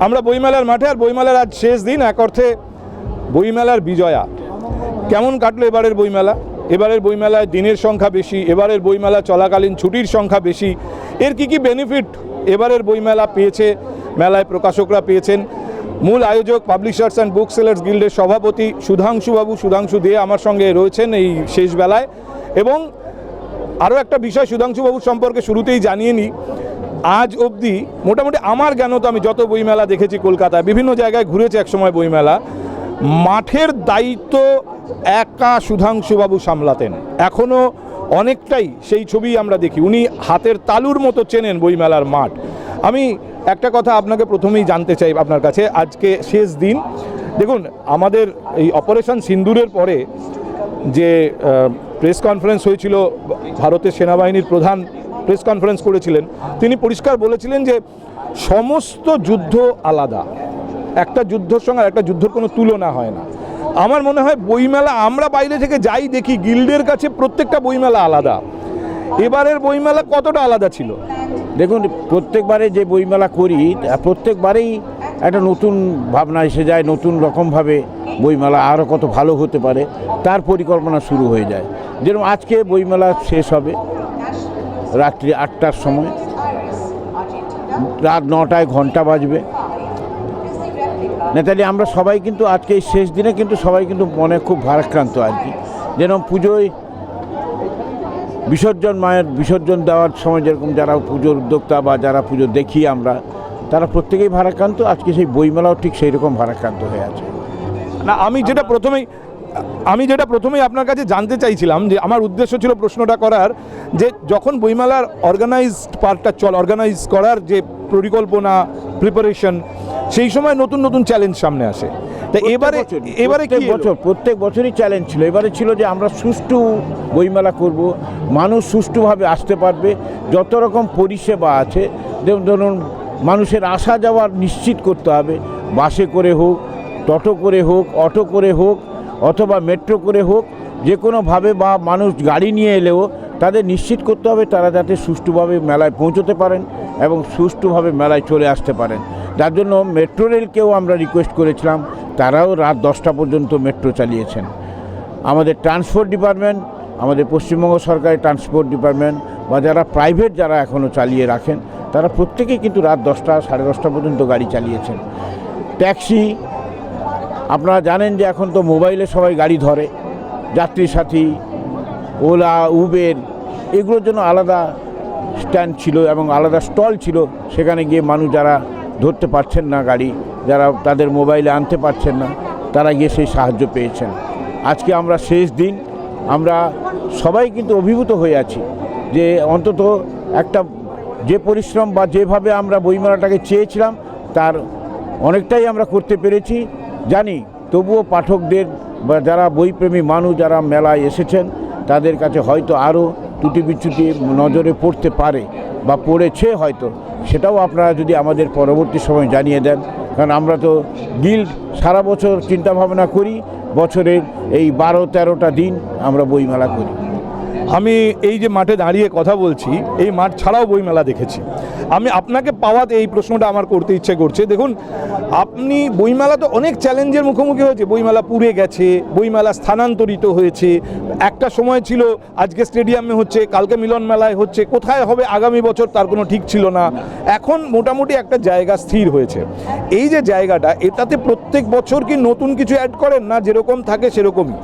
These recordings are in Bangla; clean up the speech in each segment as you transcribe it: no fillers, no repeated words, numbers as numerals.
আমরা বইমেলার মাঠে, আর বইমেলার আজ শেষ দিন, এক অর্থে বইমেলার বিজয়া। কেমন কাটলো এবারের বইমেলা? এবারের বইমেলায় দিনের সংখ্যা বেশি, এবারের বইমেলা চলাকালীন ছুটির সংখ্যা বেশি। এর কি বেনিফিট এবারের বইমেলা পেয়েছে, মেলায় প্রকাশকরা পেয়েছেন? মূল আয়োজক পাবলিশার্স অ্যান্ড বুক সেলার্স গিল্ডের সভাপতি সুধাংশু দে আমার সঙ্গে রয়েছেন এই শেষ বেলায়। এবং আরও একটা বিষয় সুধাংশুবাবুর সম্পর্কে শুরুতেই জানিয়ে নিই, আজ অবধি মোটামুটি আমার জ্ঞানত আমি যত বইমেলা দেখেছি কলকাতায়, বিভিন্ন জায়গায় ঘুরেছে একসময় বইমেলা, মাঠের দায়িত্ব একা সুধাংশুবাবু সামলাতেন। এখনও অনেকটাই সেই ছবি আমরা দেখি, উনি হাতের তালুর মতো চেনেন বইমেলার মাঠ। আমি একটা কথা আপনাকে প্রথমেই জানতে চাই আপনার কাছে, আজকে শেষ দিন, দেখুন আমাদের এই অপারেশন সিন্দুরের পরে যে প্রেস কনফারেন্স হয়েছিল, ভারতের সেনাবাহিনীর প্রধান প্রেস কনফারেন্স করেছিলেন, তিনি পরিষ্কার বলেছিলেন যে সমস্ত যুদ্ধ আলাদা, একটা যুদ্ধর সঙ্গে আর একটা যুদ্ধর কোনো তুলনা হয় না। আমার মনে হয় বইমেলা আমরা বাইরে থেকে যাই দেখি, গিল্ডের কাছে প্রত্যেকটা বইমেলা আলাদা। এবারের বইমেলা কতটা আলাদা ছিল? দেখুন, প্রত্যেকবারে যে বইমেলা করি প্রত্যেকবারেই একটা নতুন ভাবনা এসে যায়, নতুন রকমভাবে বইমেলা আরও কত ভালো হতে পারে তার পরিকল্পনা শুরু হয়ে যায়। যেরকম আজকে বইমেলা শেষ হবে রাত্রি 8টার সময়, রাত 9টায় ঘন্টা বাজবে। নেতালি আমরা সবাই কিন্তু আজকে এই শেষ দিনে কিন্তু সবাই কিন্তু মনে খুব ভারাক্রান্ত আর কি। যেরকম পুজোয় বিসর্জন, মায়ের বিসর্জন দেওয়ার সময় যেরকম যারা পুজোর উদ্যোক্তা বা যারা পুজো দেখি আমরা, তারা প্রত্যেকেই ভারাক্রান্ত, আজকে সেই বইমেলাও ঠিক সেই রকম ভারাক্রান্ত হয়ে আছে। না, আমি যেটা প্রথমেই আপনার কাছে জানতে চাইছিলাম, যে আমার উদ্দেশ্য ছিল প্রশ্নটা করার, যে যখন বইমেলার অর্গানাইজ করার যে পরিকল্পনা, প্রিপারেশন, সেই সময় নতুন নতুন চ্যালেঞ্জ সামনে আসে। তা এবারে কি প্রত্যেক বছরই চ্যালেঞ্জ ছিল। এবারে ছিল যে আমরা সুষ্ঠু বইমেলা করব, মানুষ সুষ্ঠুভাবে আসতে পারবে, যত রকম পরিষেবা আছে ধরুন মানুষের আসা যাওয়ার নিশ্চিত করতে হবে, বাসে করে হোক, টোটো করে হোক, অটো করে হোক, অথবা মেট্রো করে হোক, যে কোনোভাবে বা মানুষ গাড়ি নিয়ে এলেও তাদের নিশ্চিত করতে হবে তারা যাতে সুষ্ঠুভাবে মেলায় পৌঁছতে পারেন এবং সুষ্ঠুভাবে মেলায় চলে আসতে পারেন। যার জন্য মেট্রো রেলকেও আমরা রিকোয়েস্ট করেছিলাম, তারাও রাত 10টা পর্যন্ত মেট্রো চালিয়েছেন। আমাদের ট্রান্সপোর্ট ডিপার্টমেন্ট, আমাদের পশ্চিমবঙ্গ সরকারের ট্রান্সপোর্ট ডিপার্টমেন্ট বা যারা প্রাইভেট যারা এখনও চালিয়ে রাখেন, তারা প্রত্যেকেই কিন্তু রাত 10টা, 10:30 পর্যন্ত গাড়ি চালিয়েছেন। ট্যাক্সি, আপনারা জানেন যে এখন তো মোবাইলে সবাই গাড়ি ধরে, যাত্রী সাথী, ওলা, উবের, এগুলোর জন্য আলাদা স্ট্যান্ড ছিল এবং আলাদা স্টল ছিল। সেখানে গিয়ে মানুষ যারা ধরতে পারছেন না গাড়ি, যারা তাদের মোবাইলে আনতে পারছেন না, তারা গিয়ে সেই সাহায্য পেয়েছেন। আজকে আমরা শেষ দিন, আমরা সবাই কিন্তু অভিভূত হয়ে আছি যে অন্তত একটা যে পরিশ্রম বা যেভাবে আমরা বইমেলাটাকে চেয়েছিলাম তার অনেকটাই আমরা করতে পেরেছি। জানি তবুও পাঠকদের বা যারা বইপ্রেমী মানুষ যারা মেলায় এসেছেন তাদের কাছে হয়তো আরও ত্রুটি বিচ্যুতি নজরে পড়তে পারে বা পড়েছে হয়তো, সেটাও আপনারা যদি আমাদের পরবর্তী সময় জানিয়ে দেন। কারণ আমরা তো গিল্ড সারা বছর চিন্তাভাবনা করি, বছরের এই 12-13টা দিন আমরা বইমেলা করি। আমি এই যে মাঠে দাঁড়িয়ে কথা বলছি, এই মাঠ ছাড়াও বইমেলা দেখেছি। আমি আপনাকে পাওয়াতে এই প্রশ্নটা আমার করতে ইচ্ছে করছে। দেখুন, আপনি বইমেলা তো অনেক চ্যালেঞ্জের মুখোমুখি হয়েছে, বইমেলা পুড়ে গেছে, বইমেলা স্থানান্তরিত হয়েছে, একটা সময় ছিল আজকে স্টেডিয়ামে হচ্ছে, কালকে মিলন মেলায় হচ্ছে, কোথায় হবে আগামী বছর তার কোনো ঠিক ছিল না। এখন মোটামুটি একটা জায়গা স্থির হয়েছে। এই যে জায়গাটা, এটাতে প্রত্যেক বছর কি নতুন কিছু অ্যাড করেন, না যেরকম থাকে সেরকমই?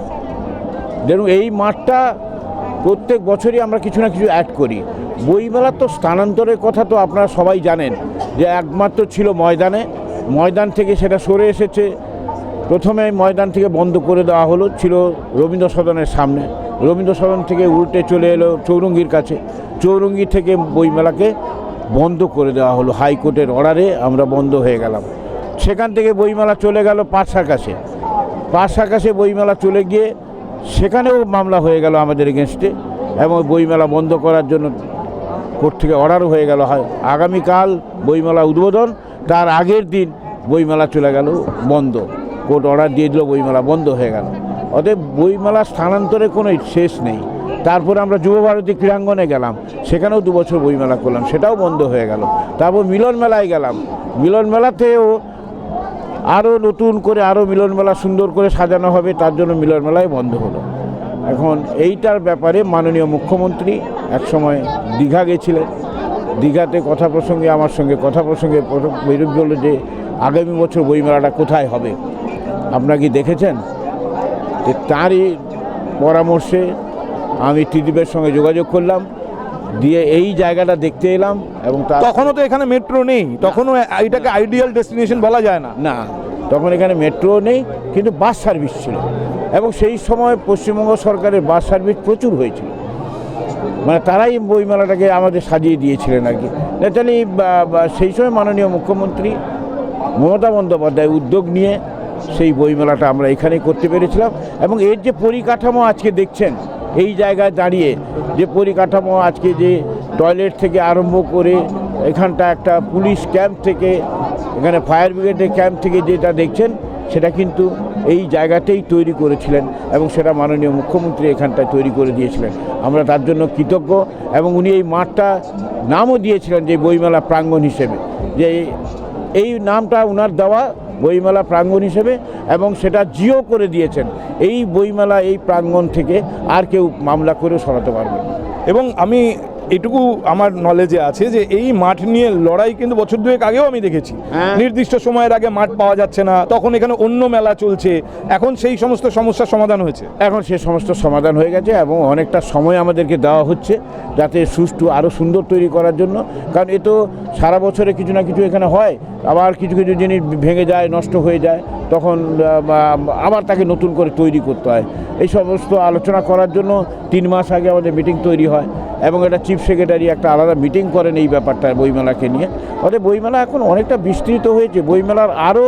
দেখুন, এই মাঠটা প্রত্যেক বছরই আমরা কিছু না কিছু অ্যাড করি। বইমেলার তো স্থানান্তরের কথা তো আপনারা সবাই জানেন যে একমাত্র ছিল ময়দান থেকে সেটা সরে এসেছে। প্রথমে ময়দান থেকে বন্ধ করে দেওয়া হলো, ছিল রবীন্দ্র সদনের সামনে, রবীন্দ্র সদন থেকে উল্টে চলে এলো চৌরঙ্গির কাছে, চৌরঙ্গি থেকে বইমেলাকে বন্ধ করে দেওয়া হলো, হাইকোর্টের অর্ডারে আমরা বন্ধ হয়ে গেলাম। সেখান থেকে বইমেলা চলে গেল পাঁচ সাকাশে বইমেলা চলে গিয়ে সেখানেও মামলা হয়ে গেল আমাদের এগেনস্টে এবং বইমেলা বন্ধ করার জন্য কোর্ট থেকে অর্ডারও হয়ে গেল। হয় আগামীকাল বইমেলা উদ্বোধন, তার আগের দিন বইমেলা চলে গেল বন্ধ, কোর্ট অর্ডার দিয়ে দিল, বইমেলা বন্ধ হয়ে গেল। অতএব বইমেলা স্থানান্তরে কোনো শেষ নেই। তারপরে আমরা যুবভারতী ক্রীড়াঙ্গনে গেলাম, সেখানেও 2 বছর বইমেলা করলাম, সেটাও বন্ধ হয়ে গেল। তারপর মিলন মেলায় গেলাম, মিলন মেলাতেও আরও নতুন করে আরও মিলন মেলা সুন্দর করে সাজানো হবে, তার জন্য মিলন মেলায় বন্ধ হলো। এখন এইটার ব্যাপারে মাননীয় মুখ্যমন্ত্রী একসময় দীঘা গেছিলেন, দীঘাতে কথা প্রসঙ্গে আমার সঙ্গে কথা প্রসঙ্গে বৈরব বলল যে আগামী বছর বইমেলাটা কোথায় হবে, আপনারা কি দেখেছেন? যে তারই পরামর্শে আমি ত্রিদীপের সঙ্গে যোগাযোগ করলাম, দিয়ে এই জায়গাটা দেখতে এলাম। এবং তখনও তো এখানে মেট্রো নেই, তখনও এটাকে আইডিয়াল ডেস্টিনেশন বলা যায় না। না, তখন এখানে মেট্রো নেই, কিন্তু বাস সার্ভিস ছিল, এবং সেই সময় পশ্চিমবঙ্গ সরকারের বাস সার্ভিস প্রচুর হয়েছিল। মানে তারাই বইমেলাটাকে আমাদের সাজিয়ে দিয়েছিলেন আর কি। ন্যাচারালি সেই সময় মাননীয় মুখ্যমন্ত্রী মমতা বন্দ্যোপাধ্যায় উদ্যোগ নিয়ে সেই বইমেলাটা আমরা এখানেই করতে পেরেছিলাম। এবং এর যে পরিকাঠামো আজকে দেখছেন, এই জায়গায় দাঁড়িয়ে যে পরিকাঠামো, আজকে যে টয়লেট থেকে আরম্ভ করে এখানটা একটা পুলিশ ক্যাম্প থেকে, এখানে ফায়ার ব্রিগেডের ক্যাম্প থেকে যেটা দেখছেন, সেটা কিন্তু এই জায়গাতেই তৈরি করেছিলেন, এবং সেটা মাননীয় মুখ্যমন্ত্রী এখানটায় তৈরি করে দিয়েছিলেন। আমরা তার জন্য কৃতজ্ঞ। এবং উনি এই মাঠটা নামও দিয়েছিলেন যে বইমেলা প্রাঙ্গণ হিসেবে, যে এই নামটা উনার দেওয়া বইমেলা প্রাঙ্গণ হিসেবে, এবং সেটা জিও করে দিয়েছেন। এই বইমেলা এই প্রাঙ্গণ থেকে আর কেউ মামলা করে সরাতে পারবে না। এবং আমি এটুকু আমার নলেজে আছে যে এই মাঠ নিয়ে লড়াই কিন্তু বছর দুয়েক আগেও আমি দেখেছি। নির্দিষ্ট সময়ের আগে মাঠ পাওয়া যাচ্ছে না, তখন এখানে অন্য মেলা চলছে। এখন সেই সমস্ত সমস্যার সমাধান হয়েছে, এখন সে সমস্ত সমাধান হয়ে গেছে, এবং অনেকটা সময় আমাদেরকে দেওয়া হচ্ছে যাতে সুষ্ঠু আরও সুন্দর তৈরি করার জন্য। কারণ এ তো সারা বছরে কিছু না কিছু এখানে হয়, আবার কিছু কিছু জিনিস ভেঙে যায়, নষ্ট হয়ে যায়, তখন আবার তাকে নতুন করে তৈরি করতে হয়। এই সমস্ত আলোচনা করার জন্য 3 মাস আগে আমাদের মিটিং তৈরি হয়, এবং এটা চিফ সেক্রেটারি একটা আলাদা মিটিং করেন এই ব্যাপারটা বইমেলাকে নিয়ে। অর্থাৎ বইমেলা এখন অনেকটা বিস্তৃত হয়েছে, বইমেলার আরও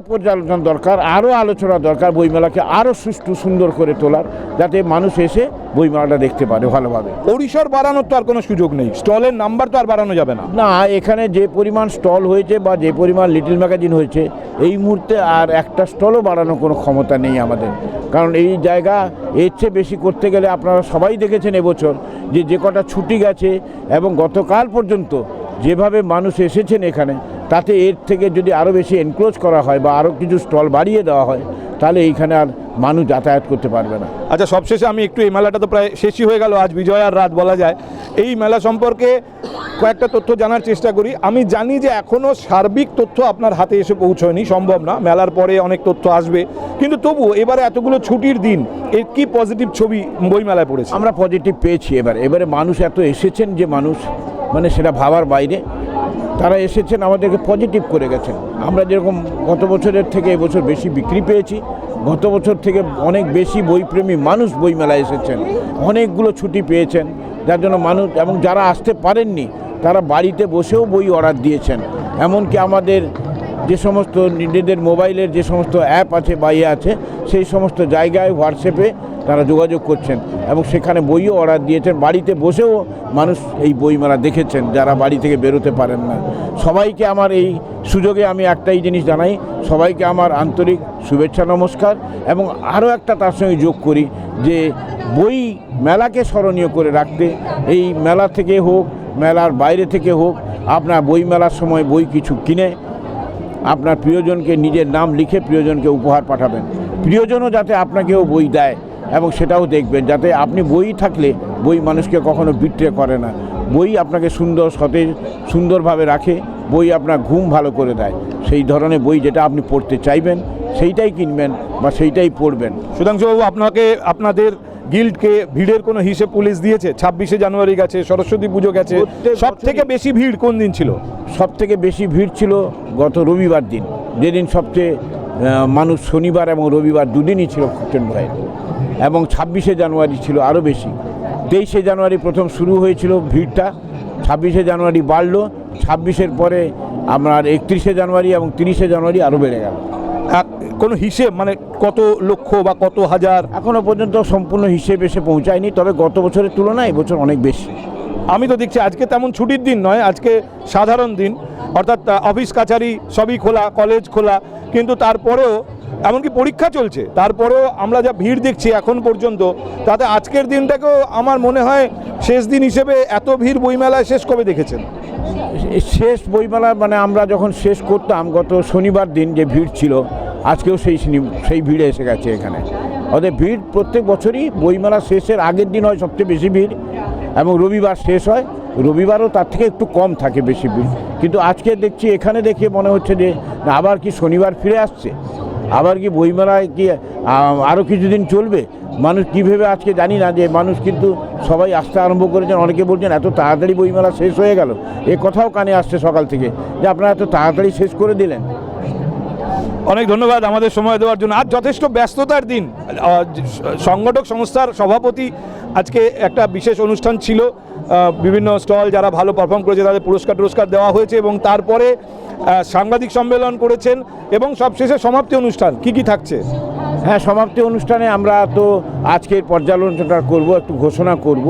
পর্যালোচনা দরকার, আরও আলোচনা দরকার, বইমেলাকে আরও সুষ্ঠু সুন্দর করে তোলার, যাতে মানুষ এসে বইমেলাটা দেখতে পারে ভালোভাবে। পরিসর বাড়ানোর তো আর কোনো সুযোগ নেই, স্টলের নাম্বার তো আর বাড়ানো যাবে না। না, এখানে যে পরিমাণ স্টল হয়েছে বা যে পরিমাণ লিটল ম্যাগাজিন হয়েছে, এই মুহূর্তে আর একটা স্টলও বাড়ানোর কোনো ক্ষমতা নেই আমাদের। কারণ এই জায়গা এর চেয়ে বেশি করতে গেলে আপনারা সবাই দেখেছেন এবছর যে কটা ছুটি গেছে, এবং গতকাল পর্যন্ত যেভাবে মানুষ এসেছেন এখানে, তাতে এর থেকে যদি আরও বেশি এনক্রোচ করা হয় বা আরও কিছু স্টল বাড়িয়ে দেওয়া হয়, তাহলে এইখানে আর মানুষ যাতায়াত করতে পারবে না। আচ্ছা, সবশেষে আমি একটু, এই মেলাটা তো প্রায় শেষই হয়ে গেল, আজ বিজয়ার রাত বলা যায়, এই মেলা সম্পর্কে কয়েকটা তথ্য জানার চেষ্টা করি। আমি জানি যে এখনও সার্বিক তথ্য আপনার হাতে এসে পৌঁছয়নি, সম্ভব না, মেলার পরে অনেক তথ্য আসবে, কিন্তু তবু এবারে এতগুলো ছুটির দিন, এর কি পজিটিভ ছবি বইমেলায় পড়েছে? আমরা পজিটিভ পেয়েছি। এবারে মানুষ এত এসেছেন যে মানুষ মানে সেটা ভাবার বাইরে, তারা এসেছেন, আমাদেরকে পজিটিভ করে গেছেন। আমরা যেরকম গত বছরের থেকে এবছর বেশি বিক্রি পেয়েছি, গত বছর থেকে অনেক বেশি বইপ্রেমী মানুষ বইমেলায় এসেছেন, অনেকগুলো ছুটি পেয়েছেন, যার জন্য মানুষ, এবং যারা আসতে পারেননি তারা বাড়িতে বসেও বই অর্ডার দিয়েছেন। এমনকি আমাদের যে সমস্ত নিজেদের মোবাইলের যে সমস্ত অ্যাপ আছে বা আছে, সেই সমস্ত জায়গায় হোয়াটসঅ্যাপে তারা যোগাযোগ করছেন, এবং সেখানে বইও অর্ডার দিয়েছেন। বাড়িতে বসেও মানুষ এই বইমেলা দেখেছেন, যারা বাড়ি থেকে বেরোতে পারেন না। সবাইকে আমার এই সুযোগে আমি একটাই জিনিস জানাই, সবাইকে আমার আন্তরিক শুভেচ্ছা নমস্কার। এবং আরও একটা তার সঙ্গে যোগ করি যে বই মেলাকে স্মরণীয় করে রাখতে, এই মেলা থেকে হোক, মেলার বাইরে থেকে হোক, আপনার বই মেলার সময় বই কিছু কিনে আপনার প্রিয়জনকে নিজের নাম লিখে প্রিয়জনকে উপহার পাঠাবেন। প্রিয়জনও যাতে আপনাকেও বই দেয়, এবং সেটাও দেখবেন যাতে আপনি বই থাকলে বই মানুষকে কখনো বিট্রে করে না। বই আপনাকে সুন্দর সতেজ সুন্দরভাবে রাখে, বই আপনার ঘুম ভালো করে দেয়। সেই ধরনের বই যেটা আপনি পড়তে চাইবেন সেইটাই কিনবেন বা সেইটাই পড়বেন। সুধাংশুবাবু, আপনাদের গিল্ডকে ভিড়ের কোনো হিসেব পুলিশ দিয়েছে? 26শে জানুয়ারি গেছে, সরস্বতী পুজো গেছে, সব থেকে বেশি ভিড় কোন দিন ছিল? সব থেকে বেশি ভিড় ছিল গত রবিবার দিন, যেদিন সবচেয়ে মানুষ, শনিবার এবং রবিবার দুদিনই ছিল প্রচণ্ড হয়, এবং 26শে জানুয়ারি ছিল আরও বেশি। 23শে জানুয়ারি প্রথম শুরু হয়েছিল ভিড়টা, 26শে জানুয়ারি বাড়লো, 26-এর পরে আপনার 31শে জানুয়ারি এবং 30শে জানুয়ারি আরও বেড়ে গেল। কোনো হিসেব, মানে কত লক্ষ বা কত হাজার? এখনও পর্যন্ত সম্পূর্ণ হিসেব এসে পৌঁছায়নি, তবে গত বছরের তুলনায় এবছর অনেক বেশি। আমি তো দেখছি আজকে তেমন ছুটির দিন নয়, আজকে সাধারণ দিন, অর্থাৎ অফিস কাছারি সবই খোলা, কলেজ খোলা, কিন্তু তারপরেও এমনকি পরীক্ষা চলছে, তারপরেও আমরা যা ভিড় দেখছি এখন পর্যন্ত, তাতে আজকের দিনটাকেও আমার মনে হয় শেষ দিন হিসেবে এত ভিড় বইমেলায় শেষ কবে দেখেছেন? শেষ বইমেলা মানে আমরা যখন শেষ করতাম গত শনিবার দিন যে ভিড় ছিল, আজকেও সেই ভিড়ে এসে গেছে এখানে। ওদের ভিড় প্রত্যেক বছরই বইমেলা শেষের আগের দিন হয় সবচেয়ে বেশি ভিড়, এবং রবিবার শেষ হয়, রবিবারও তার থেকে একটু কম থাকে বেশি ভিড়। কিন্তু আজকে দেখছি এখানে দেখে মনে হচ্ছে যে না, আবার কি শনিবার ফিরে আসছে, আবার কি বইমেলায় কি আরও কিছুদিন চলবে। মানুষ কী ভেবে আজকে জানি না, যে মানুষ কিন্তু সবাই আসতে আরম্ভ করেছেন। অনেকে বলছেন এত তাড়াতাড়ি বইমেলা শেষ হয়ে গেল, এ কথাও কানে আসছে সকাল থেকে, যে আপনারা এত তাড়াতাড়ি শেষ করে দিলেন। অনেক ধন্যবাদ আমাদের সময় দেওয়ার জন্য। আজ যথেষ্ট ব্যস্ততার দিন। সংগঠক সংস্থার সভাপতি আজকে একটা বিশেষ অনুষ্ঠান ছিল, বিভিন্ন স্টল যারা ভালো পারফর্ম করেছে তাদের পুরস্কার দেওয়া হয়েছে, এবং তারপরে সাংবাদিক সম্মেলন করেছেন, এবং সবশেষে সমাপ্তি অনুষ্ঠান। কি থাকছে? হ্যাঁ, সমাপ্তি অনুষ্ঠানে আমরা তো আজকের পর্যালোচনা করব, একটু ঘোষণা করব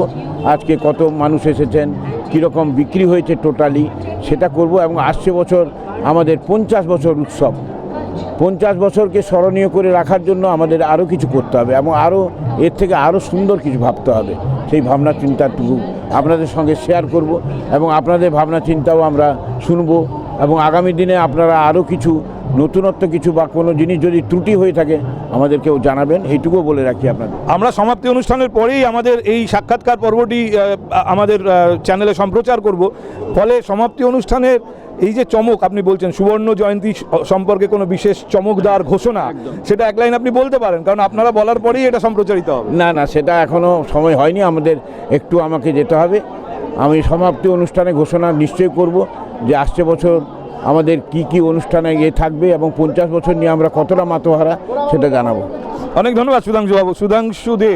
আজকে কত মানুষ এসেছেন, কীরকম বিক্রি হয়েছে টোটালি, সেটা করব। এবং আসছে বছর আমাদের 50 বছর উৎসব, 50 বছরকে স্মরণীয় করে রাখার জন্য আমাদের আরও কিছু করতে হবে, এবং আরও এর থেকে আরও সুন্দর কিছু ভাবতে হবে। সেই ভাবনা চিন্তাটুকু আপনাদের সঙ্গে শেয়ার করব, এবং আপনাদের ভাবনা চিন্তাও আমরা শুনব, এবং আগামী দিনে আপনারা আরও কিছু নতুনত্ব কিছু বা কোনো জিনিস যদি ত্রুটি হয়ে থাকে আমাদেরকেও জানাবেন, এইটুকুও বলে রাখি আপনাদের। আমরা সমাপ্তি অনুষ্ঠানের পরেই আমাদের এই সাক্ষাৎকার পর্বটি আমাদের চ্যানেলে সম্প্রচার করব। ফলে সমাপ্তি অনুষ্ঠানের এই যে চমক আপনি বলছেন, সুবর্ণ জয়ন্তী সম্পর্কে কোনো বিশেষ চমকদার ঘোষণা, সেটা এক লাইন আপনি বলতে পারেন, কারণ আপনারা বলার পরেই এটা সম্প্রচারিত হবে। না, সেটা এখনও সময় হয়নি, আমাকে যেতে হবে। আমি সমাপ্তি অনুষ্ঠানে ঘোষণা নিশ্চয়ই করব যে আসছে বছর আমাদের কি অনুষ্ঠানে থাকবে, এবং 50 বছর নিয়ে আমরা কতটা মাতোহারা সেটা জানাবো। অনেক ধন্যবাদ সুধাংশু বাবু। সুধাংশু দে,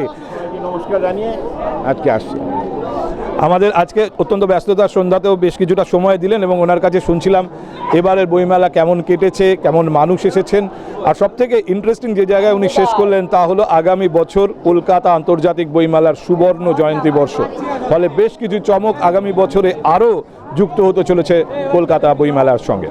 নমস্কার জানিয়ে আজকে আসছি। আমাদের আজকে অত্যন্ত ব্যস্ততার সন্ধ্যাতেও বেশ কিছুটা সময় দিলেন, এবং ওনার কাছে শুনছিলাম এবারের বইমেলা কেমন কেটেছে, কেমন মানুষ এসেছেন, আর সবথেকে ইন্টারেস্টিং যে জায়গায় উনি শেষ করলেন তা হলো আগামী বছর কলকাতা আন্তর্জাতিক বইমেলার সুবর্ণ জয়ন্তী বর্ষ। ফলে বেশ কিছু চমক আগামী বছরে আরও যুক্ত হতে চলেছে কলকাতা বইমেলার সঙ্গে।